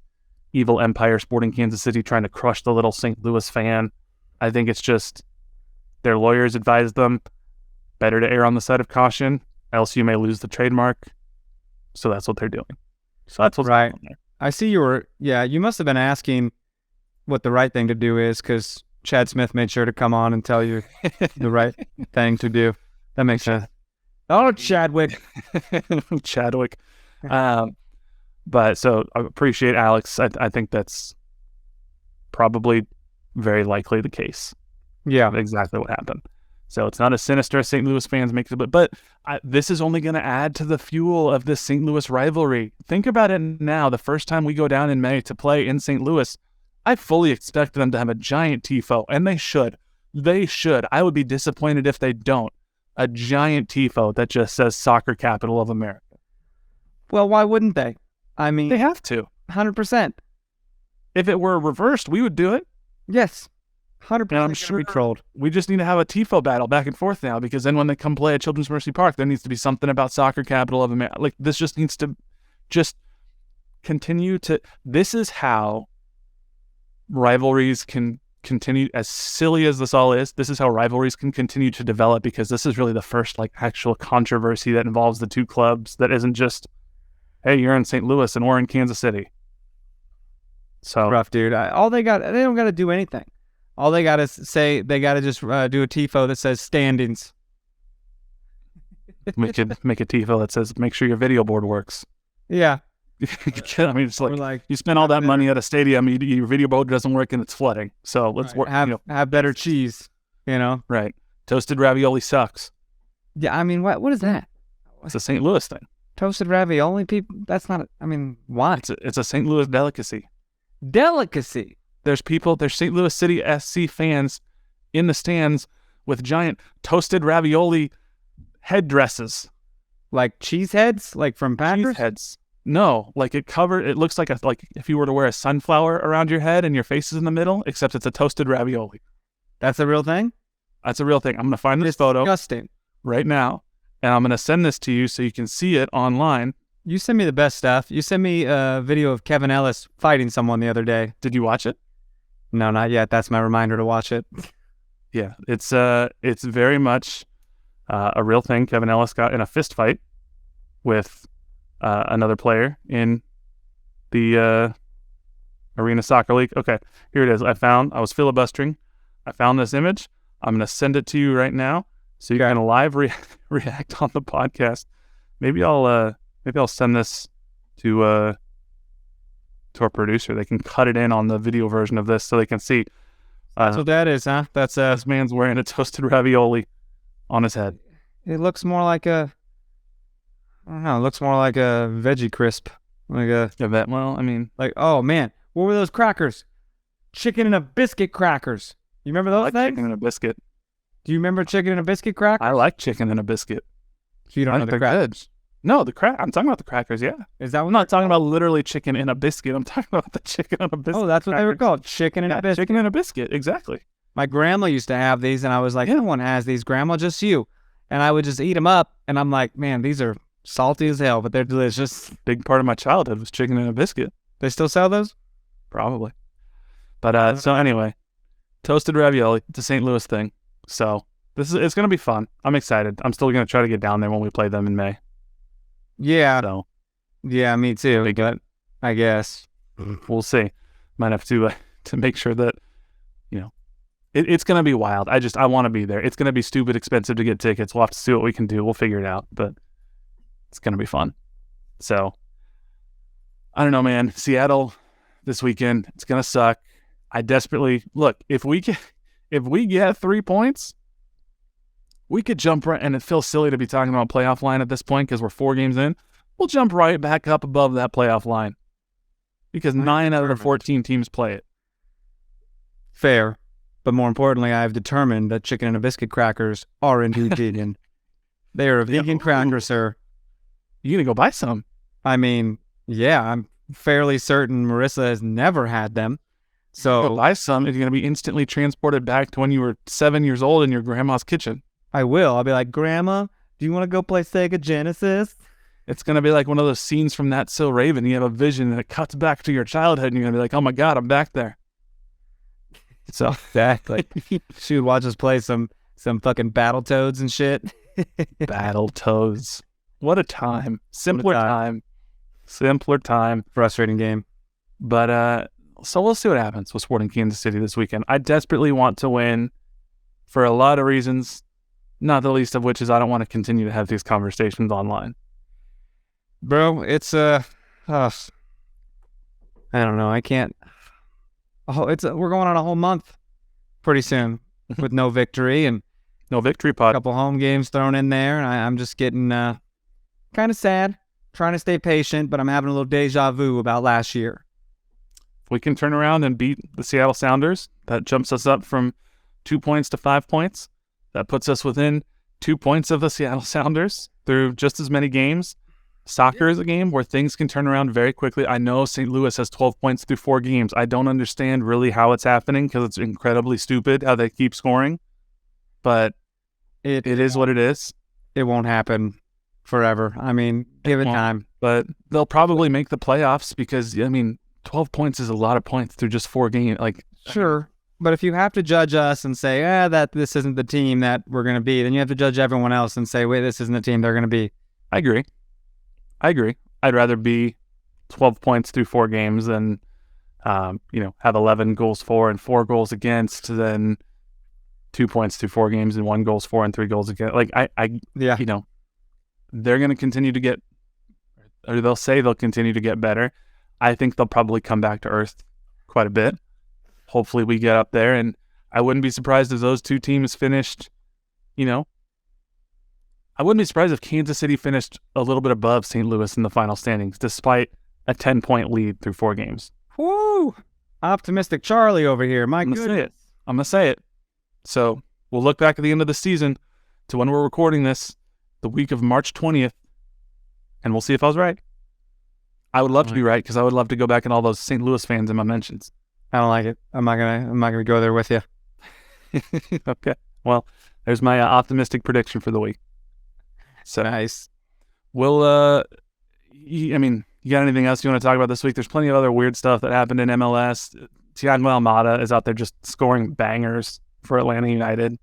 evil empire Sporting Kansas City trying to crush the little St. Louis fan. I think it's just their lawyers advise them better to err on the side of caution, else you may lose the trademark. So that's what they're doing. So that's what's right. going on there. I see you must have been asking what the right thing to do is, because Chad Smith made sure to come on and tell you the right thing to do. That makes sense. Oh, Chadwick. Chadwick. But so I appreciate Alex. I think that's probably very likely the case. Yeah. Exactly what happened. So it's not as sinister as St. Louis fans make it, but this is only going to add to the fuel of this St. Louis rivalry. Think about it now. The first time we go down in May to play in St. Louis, I fully expect them to have a giant tifo, and they should. They should. I would be disappointed if they don't. A giant tifo that just says Soccer Capital of America. Well, why wouldn't they? I mean, they have to. 100%. If it were reversed, we would do it. Yes. 100%. And I'm sure we just need to have a tifo battle back and forth now, because then when they come play at Children's Mercy Park, there needs to be something about Soccer Capital of America. Like, this just needs to just continue to. This is how rivalries can continue. As silly as this all is, this is how rivalries can continue to develop, because this is really the first actual controversy that involves the two clubs that isn't just, hey, you're in St. Louis and we're in Kansas City. So rough, dude. They don't got to do anything. All they got to say, they got to just do a tifo that says standings. We could make a tifo that says, "Make sure your video board works." Yeah. I mean, it's like you spend all that money at a stadium, your video board doesn't work and it's flooding. So let's work. Have better cheese. Right? Toasted ravioli sucks. Yeah. I mean, what is that? It's a St. Louis thing. Toasted ravioli, people. That's not. Why? It's a St. Louis delicacy. Delicacy. There's St. Louis City SC fans in the stands with giant toasted ravioli headdresses. Like cheese heads? Like from Packers? Cheese heads. No, like it looks like if you were to wear a sunflower around your head and your face is in the middle, except it's a toasted ravioli. That's a real thing? That's a real thing. I'm going to find this photo disgusting. Right now, and I'm going to send this to you so you can see it online. You send me the best stuff. You sent me a video of Kevin Ellis fighting someone the other day. Did you watch it? No, not yet. That's my reminder to watch it. Yeah, it's very much a real thing. Kevin Ellis got in a fist fight with another player in the Arena Soccer League. Okay, here it is. I was filibustering. I found this image. I'm going to send it to you right now so you can live react on the podcast. Maybe I'll send this to our producer. They can cut it in on the video version of this so they can see. That's what that is, huh? That's this man's wearing a toasted ravioli on his head. It looks more like I don't know. It looks more like a veggie crisp. Oh man, what were those crackers? Chicken and a biscuit crackers. You remember those things? Chicken and a biscuit. Do you remember chicken and a biscuit crackers? I like chicken and a biscuit. So you don't know the crackers? No, I'm talking about the crackers, yeah. Is that what I'm not talking about literally chicken in a biscuit. I'm talking about the chicken and a biscuit. Oh, that's what they were called. Chicken and a biscuit. Chicken and a biscuit, exactly. My grandma used to have these, and I was like, no one has these, Grandma, just you. And I would just eat them up, and I'm like, man, these are salty as hell, but they're delicious. Big part of my childhood was chicken and a biscuit. They still sell those? Probably. But so anyway, toasted ravioli, it's a St. Louis thing. So it's going to be fun. I'm excited. I'm still going to try to get down there when we play them in May. Yeah. So, yeah, me too. But I guess we'll see. Might have to make sure that it's going to be wild. I want to be there. It's going to be stupid expensive to get tickets. We'll have to see what we can do. We'll figure it out. But it's going to be fun. So I don't know, man. Seattle this weekend. It's going to suck. I desperately look. If we get 3 points, we could jump right, and it feels silly to be talking about playoff line at this point because we're 4 games in. We'll jump right back up above that playoff line because 9 out of the 14 teams play it. Fair. But more importantly, I have determined that chicken and a biscuit crackers are indeed vegan. They are a vegan cracker, sir. You gonna go buy some? I mean, yeah, I'm fairly certain Marissa has never had them. So go buy some. You're gonna be instantly transported back to when you were 7 years old in your grandma's kitchen. I will. I'll be like, Grandma, do you want to go play Sega Genesis? It's going to be like one of those scenes from That's So Raven. You have a vision and it cuts back to your childhood and you're going to be like, oh my God, I'm back there. So exactly. She would watch us play some fucking Battletoads and shit. Battletoads. What a time. Simpler time. Frustrating game. But so we'll see what happens with Sporting Kansas City this weekend. I desperately want to win for a lot of reasons, not the least of which is I don't want to continue to have these conversations online. Bro, it's I don't know. I can't. Oh, we're going on a whole month pretty soon with no victory and no victory pod. A couple home games thrown in there, and I'm just getting kind of sad. Trying to stay patient, but I'm having a little deja vu about last year. If we can turn around and beat the Seattle Sounders, that jumps us up from 2 points to 5 points. That puts us within 2 points of the Seattle Sounders through just as many games. Soccer is a game where things can turn around very quickly. I know St. Louis has 12 points through 4 games. I don't understand really how it's happening because it's incredibly stupid how they keep scoring. But it is what it is. It won't happen forever. I mean, give it time. But they'll probably make the playoffs because, 12 points is a lot of points through just 4 games. Sure. But if you have to judge us and say, that this isn't the team that we're going to be, then you have to judge everyone else and say, wait, this isn't the team they're going to be. I agree. I'd rather be 12 points through 4 games than, have 11 goals for and 4 goals against than 2 points through 4 games and 1 goals for and 3 goals against. they're going to continue to get, or they'll say they'll continue to get better. I think they'll probably come back to earth quite a bit. Hopefully we get up there, and I wouldn't be surprised if those two teams finished, I wouldn't be surprised if Kansas City finished a little bit above St. Louis in the final standings, despite a 10-point lead through 4 games. Woo! Optimistic Charlie over here. My goodness. I'm going to say it. So we'll look back at the end of the season to when we're recording this, the week of March 20th, and we'll see if I was right. I would love to be right, because I would love to go back and all those St. Louis fans in my mentions. I don't like it. I'm not gonna go there with you. Okay. Well, there's my optimistic prediction for the week. So nice. We'll you got anything else you want to talk about this week? There's plenty of other weird stuff that happened in MLS. Thiago Almada is out there just scoring bangers for Atlanta United.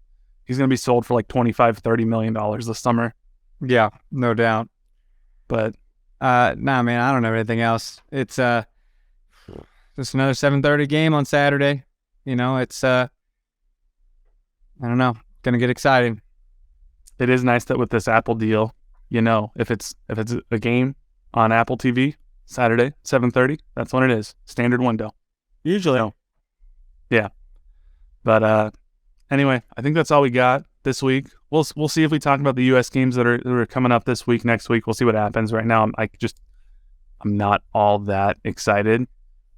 He's going to be sold for like $25-30 million this summer. Yeah, no doubt. But nah, man, I don't know anything else. It's just another 7:30 game on Saturday. It's I don't know, gonna get exciting. It is nice that with this Apple deal, if it's a game on Apple TV Saturday 7:30, that's when it is. Standard window. Usually. Yeah. But anyway, I think that's all we got this week. We'll see if we talk about the U.S. games that are coming up this week, next week. We'll see what happens. Right now, I'm not all that excited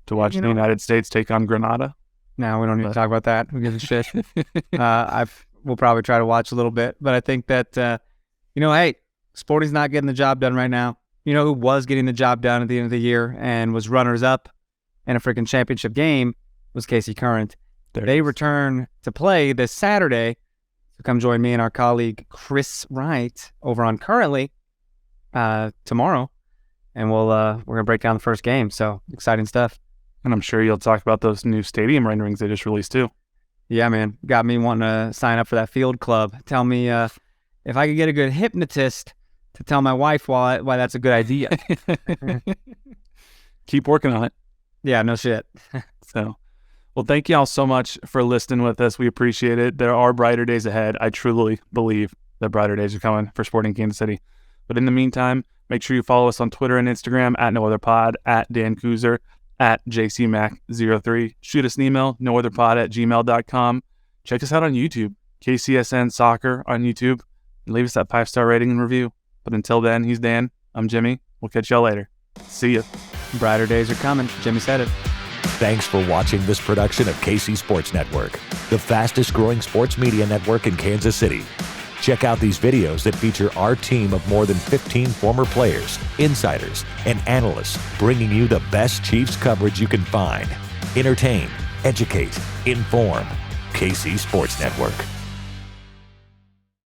to watch the United States take on Grenada. No, we don't need to talk about that. Who gives a shit? We'll probably try to watch a little bit, but I think that hey, Sporting's not getting the job done right now. Who was getting the job done at the end of the year and was runners up in a freaking championship game was KC Current. They return to play this Saturday. So come join me and our colleague Chris Wright over on Currently tomorrow, and we're gonna break down the first game. So exciting stuff. And I'm sure you'll talk about those new stadium renderings they just released too. Yeah, man, got me wanting to sign up for that field club. Tell me if I could get a good hypnotist to tell my wife why that's a good idea. Keep working on it. Yeah, no shit. So, well, thank you all so much for listening with us. We appreciate it. There are brighter days ahead. I truly believe that brighter days are coming for Sporting Kansas City. But in the meantime, make sure you follow us on Twitter and Instagram at NoOtherPod, at Dan Kooser, at JCMac03. Shoot us an email, nootherpod@gmail.com. Check us out on YouTube, KCSN Soccer on YouTube, and leave us that 5-star rating and review. But until then, he's Dan. I'm Jimmy. We'll catch y'all later. See ya. Brighter days are coming. Jimmy said it. Thanks for watching this production of KC Sports Network, the fastest growing sports media network in Kansas City. Check out these videos that feature our team of more than 15 former players, insiders, and analysts bringing you the best Chiefs coverage you can find. Entertain, educate, inform. KC Sports Network.